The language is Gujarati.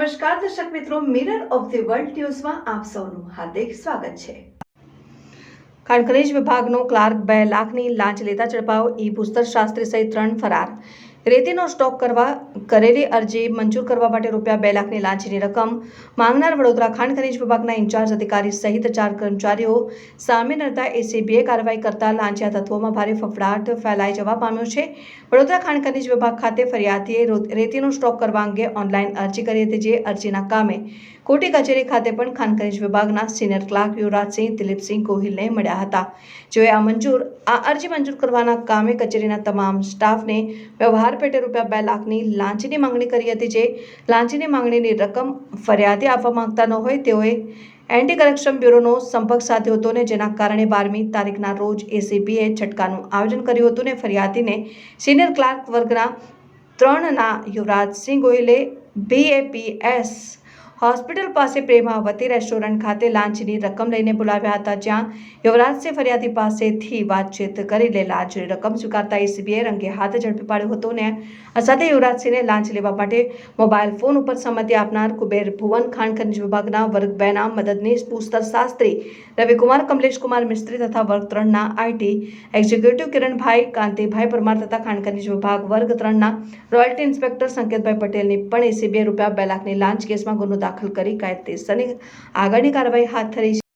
નમસ્કાર દર્શક મિત્રો, મિરર ઓફ ધી વર્લ્ડ ન્યૂઝમાં આપ સૌનું હાર્દિક સ્વાગત છે। ખાણ ખનીજ વિભાગનો ક્લાર્ક 2 લાખની લાંચ લેતા ઝડપાયો। ઈ ભૂસ્તર શાસ્ત્રી સહિત 3 ફરાર। રેતીનો સ્ટોક કરવા કરેલી અરજી મંજૂર કરવા માટે રૂપિયા 2 લાખની લાંચની રકમ માંગનાર વડોદરા ખાણ ખનીજ વિભાગના ઇન્ચાર્જ અધિકારી સહિત 4 કર્મચારીઓ સામે નડતા એસીબીએ કાર્યવાહી કરતા લાંચિયા તત્વોમાં ભારે ફફડાટ ફેલાઈ જવા પામ્યો છે। વડોદરા ખાણ ખનીજ વિભાગ ખાતે ફરિયાદીએ રેતીનો સ્ટોક કરવા અંગે ઓનલાઈન અરજી કરી હતી, જે અરજીના કામે કોટી કચેરી ખાતે પણ ખાણ ખનીજ વિભાગના સિનિયર ક્લાર્ક યુવરાજસિંહ દિલીપસિંહ ગોહિલને મળ્યા હતા, જેઓએ આ અરજી મંજૂર કરવાના કામે કચેરીના તમામ સ્ટાફને વ્યવહાર પેટે રૂપિયા 2 લાખની લાંચની માંગણી કરી હતી। જે લાંચની માંગણીની રકમ ફરિયાદી આપવા માંગતા ન હોય તેઓએ એન્ટી કરપ્શન બ્યુરોનો સંપર્ક સાધ્યો હતો ને જેના કારણે 12મી તારીખના રોજ એસીબીએ છટકાનું આયોજન કર્યું હતું ને ફરિયાદીને સિનિયર ક્લાર્ક વર્ગના 3ના યુવરાજસિંહ ગોહિલે BAPS હોસ્પિટલ પાસે પ્રેમાવતી રેસ્ટોરન્ટ ખાતે લાંચની રકમ લઈને બોલાવ્યા હતા, જ્યાં યુવરાજસિંહ ફરિયાદી પાસેથી વાતચીત કરી લાંચની રકમ સ્વીકારતા એસીબીએ રંગે હાથ ઝડપી પાડ્યો હતો ને આ સાથે યુવરાજસિંહને લાંચ લેવા માટે મોબાઈલ ફોન ઉપર સંમતિ આપનાર કુબેર ભુવન ખાણ ખનીજ વિભાગના વર્ગ 2ના મદદનીશ ભૂસ્તર શાસ્ત્રી રવિકુમાર કમલેશકુમાર મિસ્ત્રી તથા વર્ગ 3ના આઈટી એક્ઝિક્યુટિવ કિરણભાઈ કાંતિભાઈ પરમાર તથા ખાણ ખનીજ વિભાગ વર્ગ 3ના રોયલ્ટી ઇન્સ્પેક્ટર સંકેતભાઈ પટેલની પણ એસીબીએ રૂપિયા 2 લાખની લાંચ કેસમાં ગુનો દાખલ કરી કાયદેસરની આગળની કાર્યવાહી હાથ ધરી છે।